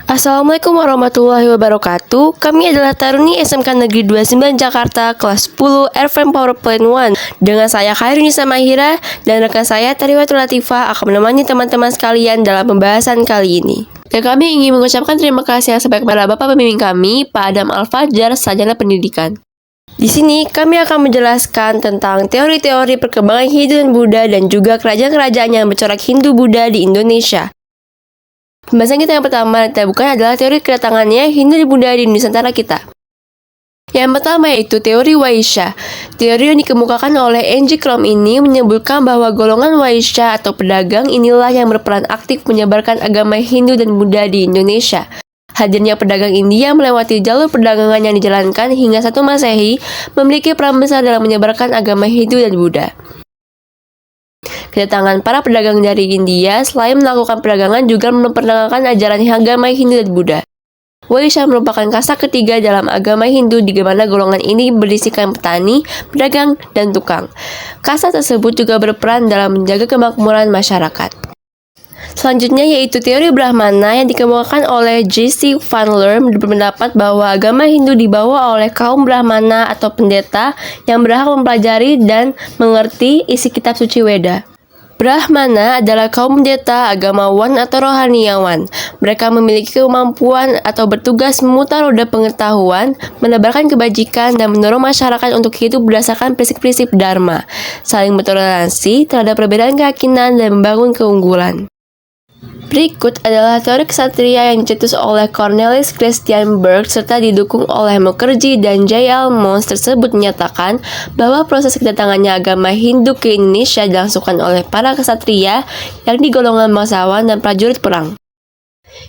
Assalamualaikum warahmatullahi wabarakatuh. Kami adalah Taruni SMK Negeri 29 Jakarta, kelas 10 Airframe Power Plant 1. Dengan saya Khairunisa Mahira dan rekan saya Tariwatul Latifah akan menemani teman-teman sekalian dalam pembahasan kali ini. Dan kami ingin mengucapkan terima kasih yang sebaik kepada Bapak Pembimbing kami, Pak Adam Al-Fajar, Sarjana Pendidikan. Di sini kami akan menjelaskan tentang teori-teori perkembangan Hindu dan Buddha dan juga kerajaan-kerajaan yang bercorak Hindu-Buddha di Indonesia. Pembahasan kita yang pertama kita bukan adalah teori kedatangannya Hindu dan Buddha di Nusantara kita. Yang pertama yaitu teori Waisya. Teori yang dikemukakan oleh N.G. Krom ini menyebutkan bahwa golongan Waisya atau pedagang inilah yang berperan aktif menyebarkan agama Hindu dan Buddha di Indonesia. Hadirnya pedagang India melewati jalur perdagangan yang dijalankan hingga 1 Masehi memiliki peran besar dalam menyebarkan agama Hindu dan Buddha. Kedatangan para pedagang dari India selain melakukan perdagangan juga memperkenalkan ajaran agama Hindu dan Buddha. Waisya merupakan kasta ketiga dalam agama Hindu di mana golongan ini berisikan petani, pedagang, dan tukang. Kasta tersebut juga berperan dalam menjaga kemakmuran masyarakat. Selanjutnya yaitu teori Brahmana yang dikemukakan oleh J.C. Van Lerm berpendapat bahwa agama Hindu dibawa oleh kaum Brahmana atau pendeta yang berhak mempelajari dan mengerti isi kitab suci Weda. Brahmana adalah kaum pendeta, agamawan atau rohaniawan. Mereka memiliki kemampuan atau bertugas memutar roda pengetahuan, menebarkan kebajikan, dan mendorong masyarakat untuk hidup berdasarkan prinsip-prinsip Dharma, saling bertoleransi terhadap perbedaan keyakinan, dan membangun keunggulan. Berikut adalah teori ksatria yang dicetus oleh Cornelis Christian Berg serta didukung oleh Mukherjee dan J.L. Mons tersebut menyatakan bahwa proses kedatangannya agama Hindu ke Indonesia dilangsungkan oleh para ksatria yang digolongan bangsawan dan prajurit perang.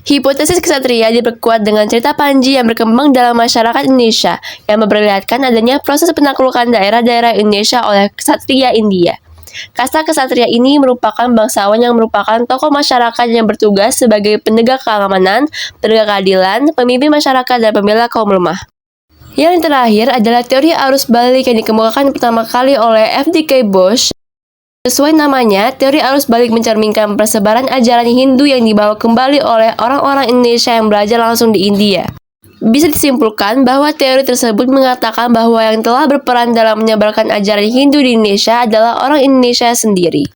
Hipotesis ksatria diperkuat dengan cerita Panji yang berkembang dalam masyarakat Indonesia yang memperlihatkan adanya proses penaklukan daerah-daerah Indonesia oleh ksatria India. Kasta ksatria ini merupakan bangsawan yang merupakan tokoh masyarakat yang bertugas sebagai penegak keamanan, penegak keadilan, pemimpin masyarakat, dan pembela kaum lemah. Yang terakhir adalah teori arus balik yang dikemukakan pertama kali oleh F.D.K. Bosch. Sesuai namanya, teori arus balik mencerminkan persebaran ajaran Hindu yang dibawa kembali oleh orang-orang Indonesia yang belajar langsung di India. Bisa disimpulkan bahwa teori tersebut mengatakan bahwa yang telah berperan dalam menyebarkan ajaran Hindu di Indonesia adalah orang Indonesia sendiri.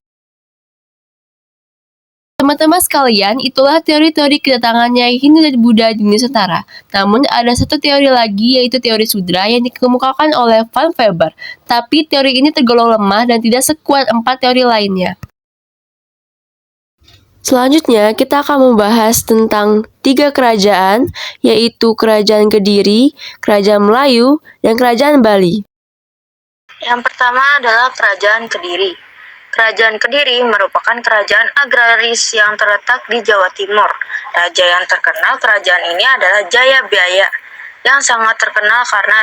Teman-teman sekalian, itulah teori-teori kedatangannya Hindu dan Buddha di Nusantara. Namun ada satu teori lagi yaitu teori Sudra yang dikemukakan oleh Van Weber. Tapi teori ini tergolong lemah dan tidak sekuat 4 teori lainnya. Selanjutnya, kita akan membahas tentang 3 kerajaan, yaitu Kerajaan Kediri, Kerajaan Melayu, dan Kerajaan Bali. Yang pertama adalah Kerajaan Kediri. Kerajaan Kediri merupakan kerajaan agraris yang terletak di Jawa Timur. Raja yang terkenal kerajaan ini adalah Jayabaya, yang sangat terkenal karena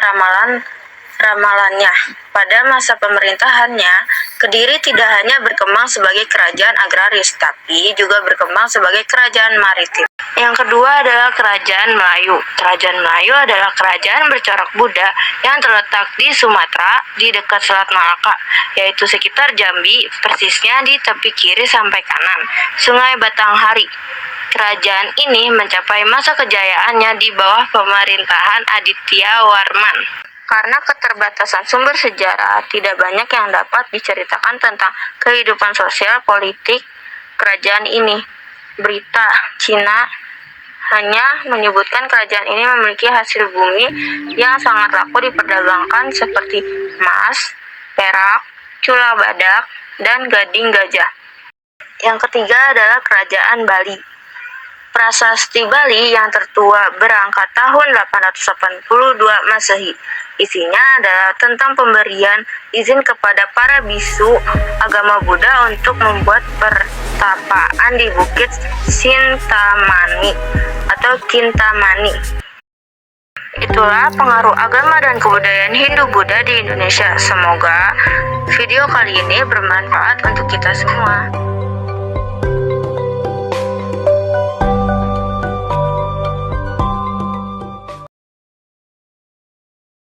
ramalannya. Pada masa pemerintahannya, Kediri tidak hanya berkembang sebagai kerajaan agraris, tapi juga berkembang sebagai kerajaan maritim. Yang kedua adalah Kerajaan Melayu. Kerajaan Melayu adalah kerajaan bercorak Buddha yang terletak di Sumatera, di dekat Selat Malaka, yaitu sekitar Jambi, persisnya di tepi kiri sampai kanan, Sungai Batanghari. Kerajaan ini mencapai masa kejayaannya di bawah pemerintahan Aditya Warman. Karena keterbatasan sumber sejarah, tidak banyak yang dapat diceritakan tentang kehidupan sosial politik kerajaan ini. Berita Cina hanya menyebutkan kerajaan ini memiliki hasil bumi yang sangat laku diperdagangkan seperti emas, perak, cula badak, dan gading gajah. Yang ketiga adalah Kerajaan Bali. Prasasti Bali yang tertua berangkat tahun 882 Masehi. Isinya adalah tentang pemberian izin kepada para bisu agama Buddha untuk membuat pertapaan di Bukit Sintamani atau Kintamani. Itulah pengaruh agama dan kebudayaan Hindu-Buddha di Indonesia. Semoga video kali ini bermanfaat untuk kita semua.